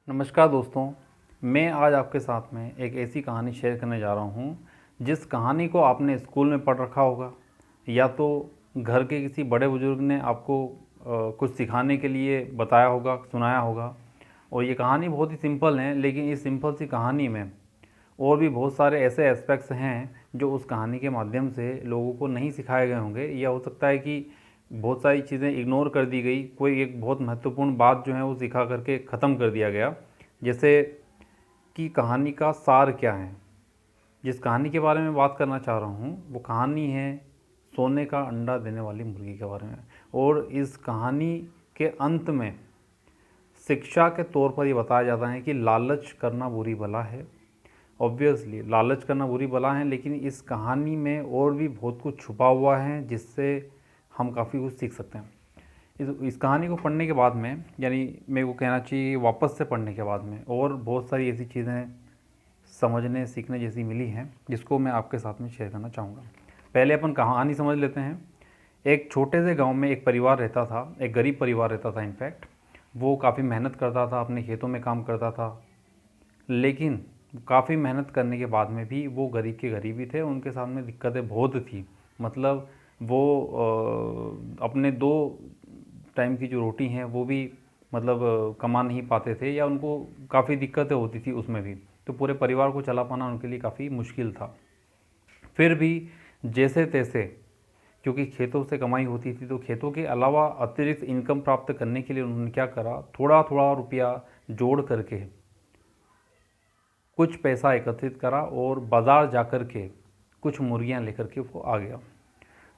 नमस्कार दोस्तों, मैं आज आपके साथ में एक ऐसी कहानी शेयर करने जा रहा हूँ जिस कहानी को आपने स्कूल में पढ़ रखा होगा या तो घर के किसी बड़े बुजुर्ग ने आपको कुछ सिखाने के लिए बताया होगा, सुनाया होगा। और ये कहानी बहुत ही सिंपल है, लेकिन इस सिंपल सी कहानी में और भी बहुत सारे ऐसे एस्पेक्ट्स हैं जो उस कहानी के माध्यम से लोगों को नहीं सिखाए गए होंगे, या हो सकता है कि बहुत सारी चीज़ें इग्नोर कर दी गई, कोई एक बहुत महत्वपूर्ण बात जो है वो सिखा करके ख़त्म कर दिया गया। जैसे कि कहानी का सार क्या है। जिस कहानी के बारे में बात करना चाह रहा हूँ वो कहानी है सोने का अंडा देने वाली मुर्गी के बारे में। और इस कहानी के अंत में शिक्षा के तौर पर ये बताया जाता है कि लालच करना बुरी बला है। ऑब्वियसली लालच करना बुरी बला है, लेकिन इस कहानी में और भी बहुत कुछ छुपा हुआ है जिससे हम काफ़ी कुछ सीख सकते हैं। इस कहानी को पढ़ने के बाद में, यानी मेरे को कहना चाहिए वापस से पढ़ने के बाद में, और बहुत सारी ऐसी चीज़ें समझने सीखने जैसी मिली हैं जिसको मैं आपके साथ में शेयर करना चाहूँगा। पहले अपन कहानी समझ लेते हैं। एक छोटे से गांव में एक परिवार रहता था, एक गरीब परिवार रहता था। इनफैक्ट वो काफ़ी मेहनत करता था, अपने खेतों में काम करता था, लेकिन काफ़ी मेहनत करने के बाद में भी वो गरीब के गरीब ही थे। उनके सामने दिक्कतें बहुत थी। मतलब वो अपने 2 टाइम की जो रोटी हैं वो भी मतलब कमा नहीं पाते थे, या उनको काफ़ी दिक्कतें होती थी उसमें भी। तो पूरे परिवार को चला पाना उनके लिए काफ़ी मुश्किल था। फिर भी जैसे तैसे, क्योंकि खेतों से कमाई होती थी, तो खेतों के अलावा अतिरिक्त इनकम प्राप्त करने के लिए उन्होंने क्या करा, थोड़ा थोड़ा रुपया जोड़ करके कुछ पैसा एकत्रित करा और बाज़ार जा कर के कुछ मुर्गियाँ लेकर के वो आ गया।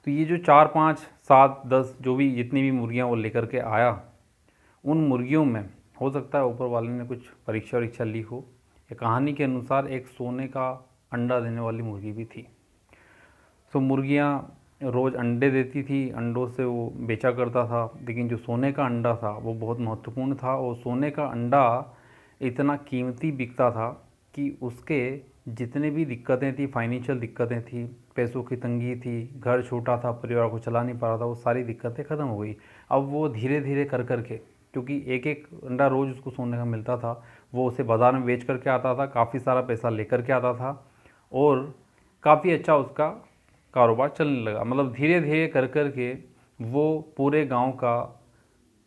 तो ये जो 4 5 7 10 जो भी जितनी भी मुर्गियाँ वो लेकर के आया, उन मुर्गियों में हो सकता है ऊपर वाले ने कुछ परीक्षा वरीक्षा ली हो। या कहानी के अनुसार एक सोने का अंडा देने वाली मुर्गी भी थी। तो मुर्गियाँ रोज़ अंडे देती थी, अंडों से वो बेचा करता था। लेकिन जो सोने का अंडा था वो बहुत महत्वपूर्ण था, और सोने का अंडा इतना कीमती बिकता था कि उसके जितने भी दिक्कतें थी, फाइनेंशियल दिक्कतें थी, पैसों की तंगी थी, घर छोटा था, परिवार को चला नहीं पा रहा था, वो सारी दिक्कतें ख़त्म हो गई। अब वो धीरे धीरे कर कर के, क्योंकि एक एक अंडा रोज़ उसको सोने का मिलता था, वो उसे बाज़ार में बेच करके आता था, काफ़ी सारा पैसा लेकर के आता था, और काफ़ी अच्छा उसका कारोबार चलने लगा। मतलब धीरे धीरे कर कर के वो पूरे गांव का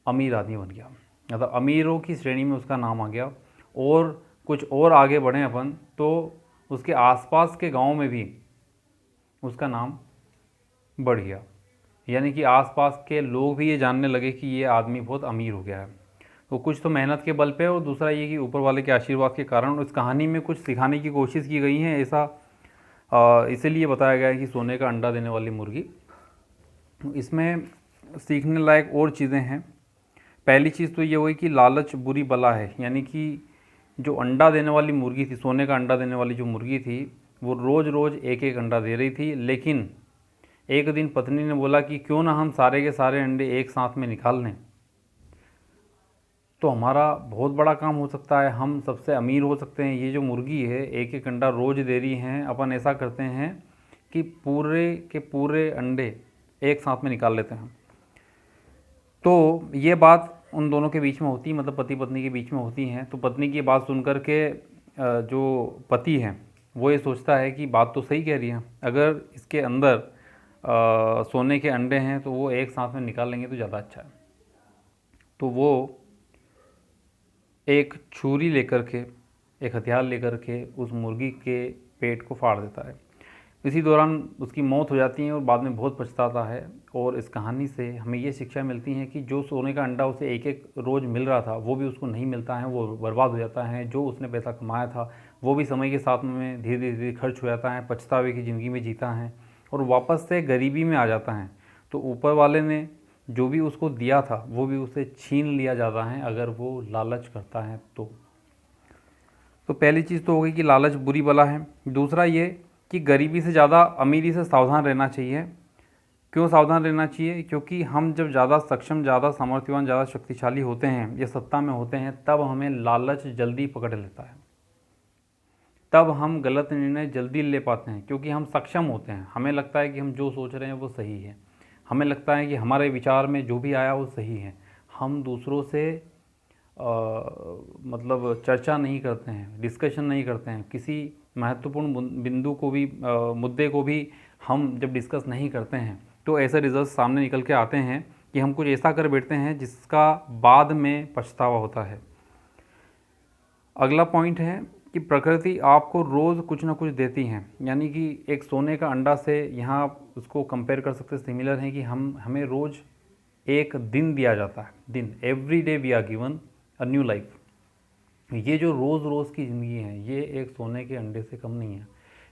अमीर आदमी बन गया। मतलब अमीरों की श्रेणी में उसका नाम आ गया। और कुछ और आगे बढ़े अपन तो उसके आसपास के गांव में भी उसका नाम बढ़ गया। यानी कि आसपास के लोग भी ये जानने लगे कि ये आदमी बहुत अमीर हो गया है। तो कुछ तो मेहनत के बल पे, और दूसरा ये कि ऊपर वाले के आशीर्वाद के कारण। इस कहानी में कुछ सिखाने की कोशिश की गई है, ऐसा इसीलिए बताया गया है कि सोने का अंडा देने वाली मुर्गी। इसमें सीखने लायक और चीज़ें हैं। पहली चीज़ तो ये हुई कि लालच बुरी बला है। यानी कि जो अंडा देने वाली मुर्गी थी, सोने का अंडा देने वाली जो मुर्गी थी, वो रोज़ रोज़ एक एक अंडा दे रही थी। लेकिन एक दिन पत्नी ने बोला कि क्यों ना हम सारे के सारे अंडे एक साथ में निकाल लें, तो हमारा बहुत बड़ा काम हो सकता है, हम सबसे अमीर हो सकते हैं। ये जो मुर्गी है एक एक अंडा रोज़ दे रही हैं, अपन ऐसा करते हैं कि पूरे के पूरे अंडे एक साथ में निकाल लेते हैं। तो ये बात उन दोनों के बीच में होती, मतलब पति पत्नी के बीच में होती हैं। तो पत्नी की बात सुन कर के जो पति हैं वो ये सोचता है कि बात तो सही कह रही है, अगर इसके अंदर सोने के अंडे हैं तो वो एक साथ में निकाल लेंगे तो ज़्यादा अच्छा है। तो वो एक छुरी लेकर के, एक हथियार लेकर के उस मुर्गी के पेट को फाड़ देता है। इसी दौरान उसकी मौत हो जाती है और बाद में बहुत पछताता है। और इस कहानी से हमें ये शिक्षा मिलती है कि जो सोने का अंडा उसे एक एक रोज़ मिल रहा था वो भी उसको नहीं मिलता है, वो बर्बाद हो जाता है। जो उसने पैसा कमाया था वो भी समय के साथ में धीरे धीरे धीरे खर्च हो जाता है, पछतावे की ज़िंदगी में जीता है और वापस से गरीबी में आ जाता है। तो ऊपर वाले ने जो भी उसको दिया था वो भी उसे छीन लिया जाता है अगर वो लालच करता है तो पहली चीज़ तो हो गई कि लालच बुरी बला है। दूसरा ये कि गरीबी से ज़्यादा अमीरी से सावधान रहना चाहिए। क्यों सावधान रहना चाहिए? क्योंकि हम जब ज़्यादा सक्षम, ज़्यादा सामर्थ्यवान, ज़्यादा शक्तिशाली होते हैं या सत्ता में होते हैं, तब हमें लालच जल्दी पकड़ लेता है। तब हम गलत निर्णय जल्दी ले पाते हैं क्योंकि हम सक्षम होते हैं। हमें लगता है कि हम जो सोच रहे हैं वो सही है। हमें लगता है कि हमारे विचार में जो भी आया वो सही है। हम दूसरों से मतलब चर्चा नहीं करते हैं, डिस्कशन नहीं करते हैं, किसी महत्वपूर्ण बिंदु को भी मुद्दे को भी हम जब डिस्कस नहीं करते हैं तो ऐसे रिजल्ट सामने निकल के आते हैं कि हम कुछ ऐसा कर बैठते हैं जिसका बाद में पछतावा होता है। अगला पॉइंट है कि प्रकृति आपको रोज़ कुछ ना कुछ देती हैं, यानी कि एक सोने का अंडा से यहाँ आप उसको कंपेयर कर सकते हैं, सिमिलर है कि हमें रोज़ एक दिन दिया जाता है, दिन, every day we are given a new life. ये जो रोज़ रोज़ की ज़िंदगी है ये एक सोने के अंडे से कम नहीं है,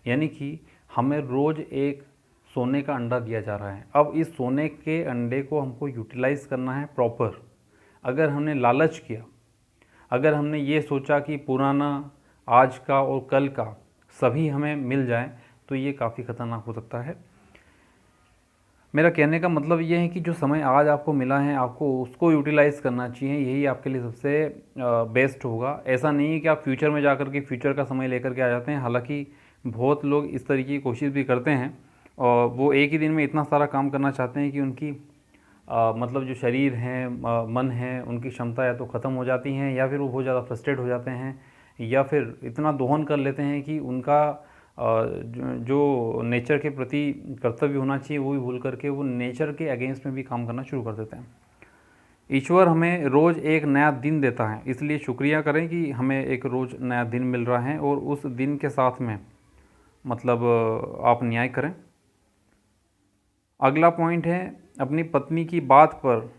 यानी कि हमें रोज़ एक सोने का अंडा दिया जा रहा है। अब इस सोने के अंडे को हमको यूटिलाइज़ करना है प्रॉपर। अगर हमने लालच किया, अगर हमने ये सोचा कि पुराना, आज का और कल का सभी हमें मिल जाए, तो ये काफ़ी ख़तरनाक हो सकता है। मेरा कहने का मतलब ये है कि जो समय आज आपको मिला है आपको उसको यूटिलाइज़ करना चाहिए, यही आपके लिए सबसे बेस्ट होगा। ऐसा नहीं है कि आप फ्यूचर में जाकर के फ्यूचर का समय लेकर के आ जाते हैं, हालांकि बहुत लोग इस तरीके की कोशिश भी करते हैं और वो एक ही दिन में इतना सारा काम करना चाहते हैं कि उनकी मतलब जो शरीर है, मन है, उनकी क्षमता या तो ख़त्म हो जाती हैं या फिर वो बहुत ज़्यादा फ्रस्ट्रेट हो जाते हैं या फिर इतना दोहन कर लेते हैं कि उनका जो नेचर के प्रति कर्तव्य होना चाहिए वो भी भूल करके वो नेचर के अगेंस्ट में भी काम करना शुरू कर देते हैं। ईश्वर हमें रोज़ एक नया दिन देता है, इसलिए शुक्रिया करें कि हमें एक रोज़ नया दिन मिल रहा है और उस दिन के साथ में मतलब आप न्याय करें। अगला पॉइंट है, अपनी पत्नी की बात पर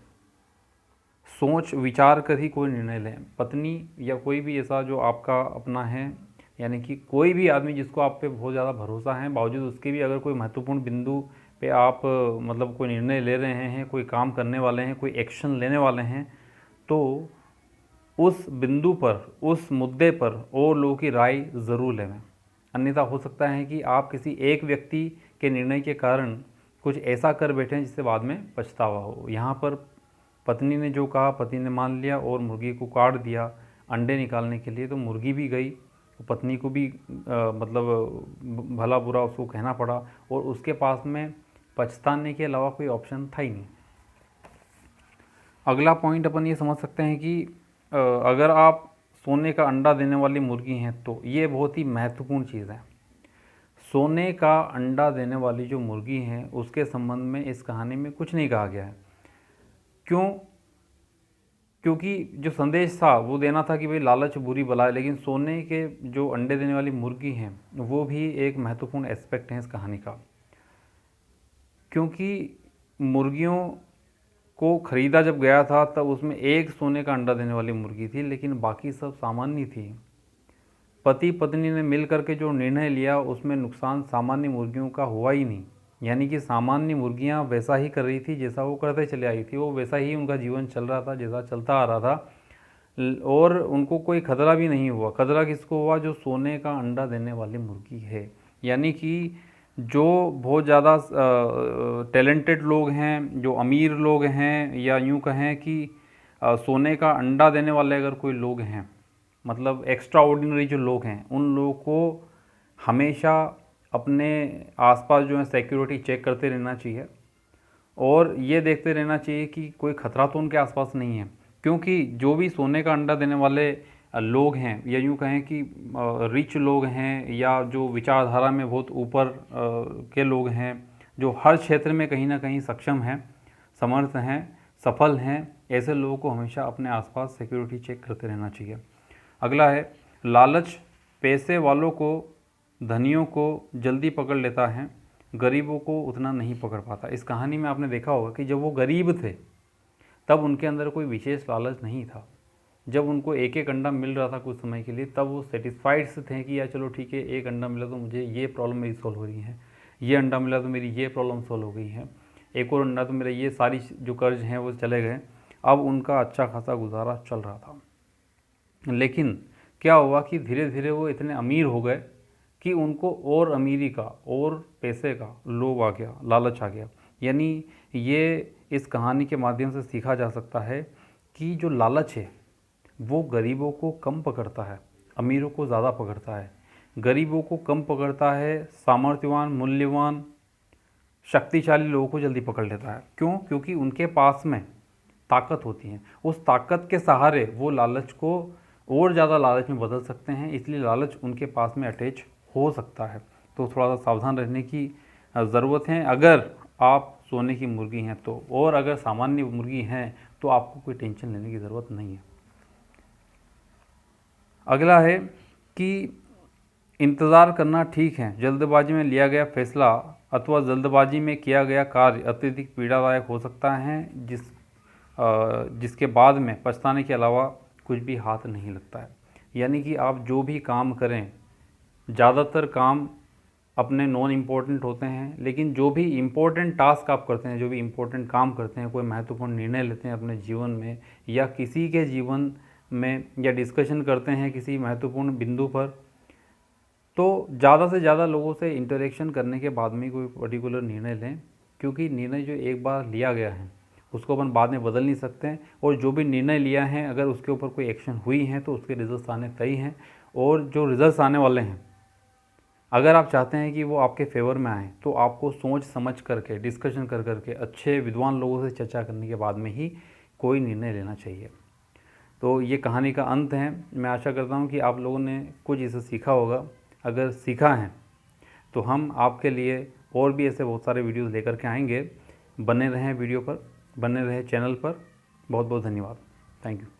सोच विचार कर ही कोई निर्णय लें। पत्नी या कोई भी ऐसा जो आपका अपना है, यानी कि कोई भी आदमी जिसको आप पे बहुत ज़्यादा भरोसा है, बावजूद उसके भी अगर कोई महत्वपूर्ण बिंदु पे आप मतलब कोई निर्णय ले रहे हैं, कोई काम करने वाले हैं, कोई एक्शन लेने वाले हैं, तो उस बिंदु पर, उस मुद्दे पर और लोगों की राय ज़रूर लें। अन्यथा हो सकता है कि आप किसी एक व्यक्ति के निर्णय के कारण कुछ ऐसा कर बैठे हैं जिससे बाद में पछतावा हो। यहाँ पर पत्नी ने जो कहा, पति ने मान लिया और मुर्गी को काट दिया अंडे निकालने के लिए, तो मुर्गी भी गई, पत्नी को भी मतलब भला बुरा उसको कहना पड़ा और उसके पास में पछताने के अलावा कोई ऑप्शन था ही नहीं। अगला पॉइंट अपन ये समझ सकते हैं कि अगर आप सोने का अंडा देने वाली मुर्गी हैं तो ये बहुत ही महत्वपूर्ण चीज़ है। सोने का अंडा देने वाली जो मुर्गी है उसके संबंध में इस कहानी में कुछ नहीं कहा गया है। क्यों? क्योंकि जो संदेश था वो देना था कि भाई लालच बुरी बला है, लेकिन सोने के जो अंडे देने वाली मुर्गी हैं वो भी एक महत्वपूर्ण एस्पेक्ट है इस कहानी का। क्योंकि मुर्गियों को ख़रीदा जब गया था तब उसमें एक सोने का अंडा देने वाली मुर्गी थी, लेकिन बाकी सब सामान्य थी। पति पत्नी ने मिल करके जो निर्णय लिया उसमें नुकसान सामान्य मुर्गियों का हुआ ही नहीं, यानी कि सामान्य मुर्गियां वैसा ही कर रही थी जैसा वो करते चले आई थी, वो वैसा ही उनका जीवन चल रहा था जैसा चलता आ रहा था और उनको कोई खतरा भी नहीं हुआ। खतरा किसको हुआ? जो सोने का अंडा देने वाली मुर्गी है। यानी कि जो बहुत ज़्यादा टैलेंटेड लोग हैं, जो अमीर लोग हैं, या यूँ कहें कि सोने का अंडा देने वाले अगर कोई लोग हैं, मतलब एक्स्ट्रा ऑर्डिनरी जो लोग हैं, उन लोगों को हमेशा अपने आसपास जो है सिक्योरिटी चेक करते रहना चाहिए और ये देखते रहना चाहिए कि कोई ख़तरा तो उनके आसपास नहीं है। क्योंकि जो भी सोने का अंडा देने वाले लोग हैं, या यूँ कहें कि रिच लोग हैं या जो विचारधारा में बहुत ऊपर के लोग हैं, जो हर क्षेत्र में कहीं ना कहीं सक्षम हैं, समर्थ हैं, सफल हैं, ऐसे लोगों को हमेशा अपने आसपास सिक्योरिटी चेक करते रहना चाहिए। अगला है, लालच पैसे वालों को, धनियों को जल्दी पकड़ लेता है, गरीबों को उतना नहीं पकड़ पाता। इस कहानी में आपने देखा होगा कि जब वो गरीब थे तब उनके अंदर कोई विशेष लालच नहीं था। जब उनको एक एक अंडा मिल रहा था कुछ समय के लिए, तब वो सेटिस्फाइड से थे कि यार चलो ठीक है, एक अंडा मिला तो मुझे ये प्रॉब्लम मेरी सॉल्व हो रही है, ये अंडा मिला तो मेरी ये प्रॉब्लम सॉल्व हो गई है, एक और अंडा तो मेरा ये सारी जो कर्ज हैं वो चले गए। अब उनका अच्छा खासा गुजारा चल रहा था। लेकिन क्या हुआ कि धीरे धीरे वो इतने अमीर हो गए कि उनको और अमीरी का और पैसे का लोभ आ गया, लालच आ गया। यानी ये इस कहानी के माध्यम से सीखा जा सकता है कि जो लालच है वो गरीबों को कम पकड़ता है, अमीरों को ज़्यादा पकड़ता है। गरीबों को कम पकड़ता है, सामर्थ्यवान, मूल्यवान, शक्तिशाली लोगों को जल्दी पकड़ लेता है। क्यों? क्योंकि उनके पास में ताकत होती है, उस ताकत के सहारे वो लालच को और ज़्यादा लालच में बदल सकते हैं, इसलिए लालच उनके पास में अटैच हो सकता है। तो थोड़ा सा सावधान रहने की ज़रूरत है अगर आप सोने की मुर्गी हैं तो, और अगर सामान्य मुर्गी हैं तो आपको कोई टेंशन लेने की ज़रूरत नहीं है। अगला है कि इंतज़ार करना ठीक है, जल्दबाजी में लिया गया फैसला अथवा जल्दबाजी में किया गया कार्य अत्यधिक पीड़ादायक हो सकता है, जिसके बाद में पछताने के अलावा कुछ भी हाथ नहीं लगता है। यानी कि आप जो भी काम करें, ज़्यादातर काम अपने नॉन इम्पोर्टेंट होते हैं, लेकिन जो भी इम्पोर्टेंट टास्क आप करते हैं, जो भी इम्पोर्टेंट काम करते हैं, कोई महत्वपूर्ण निर्णय लेते हैं अपने जीवन में या किसी के जीवन में, या डिस्कशन करते हैं किसी महत्वपूर्ण बिंदु पर, तो ज़्यादा से ज़्यादा लोगों से इंटरेक्शन करने के बाद में कोई पर्टिकुलर निर्णय लें, क्योंकि निर्णय जो एक बार लिया गया है उसको अपन बाद में बदल नहीं सकते हैं, और जो भी निर्णय लिया है अगर उसके ऊपर कोई एक्शन हुई है तो उसके रिजल्ट्स आने तय हैं, और जो रिजल्ट्स आने वाले हैं अगर आप चाहते हैं कि वो आपके फेवर में आए तो आपको सोच समझ करके, डिस्कशन कर करके, अच्छे विद्वान लोगों से चर्चा करने के बाद में ही कोई निर्णय लेना चाहिए। तो ये कहानी का अंत है। मैं आशा करता हूँ कि आप लोगों ने कुछ इसे सीखा होगा। अगर सीखा है तो हम आपके लिए और भी ऐसे बहुत सारे वीडियोस लेकर के आएंगे। बने रहें वीडियो पर, बने रहें चैनल पर। बहुत बहुत धन्यवाद। Thank you.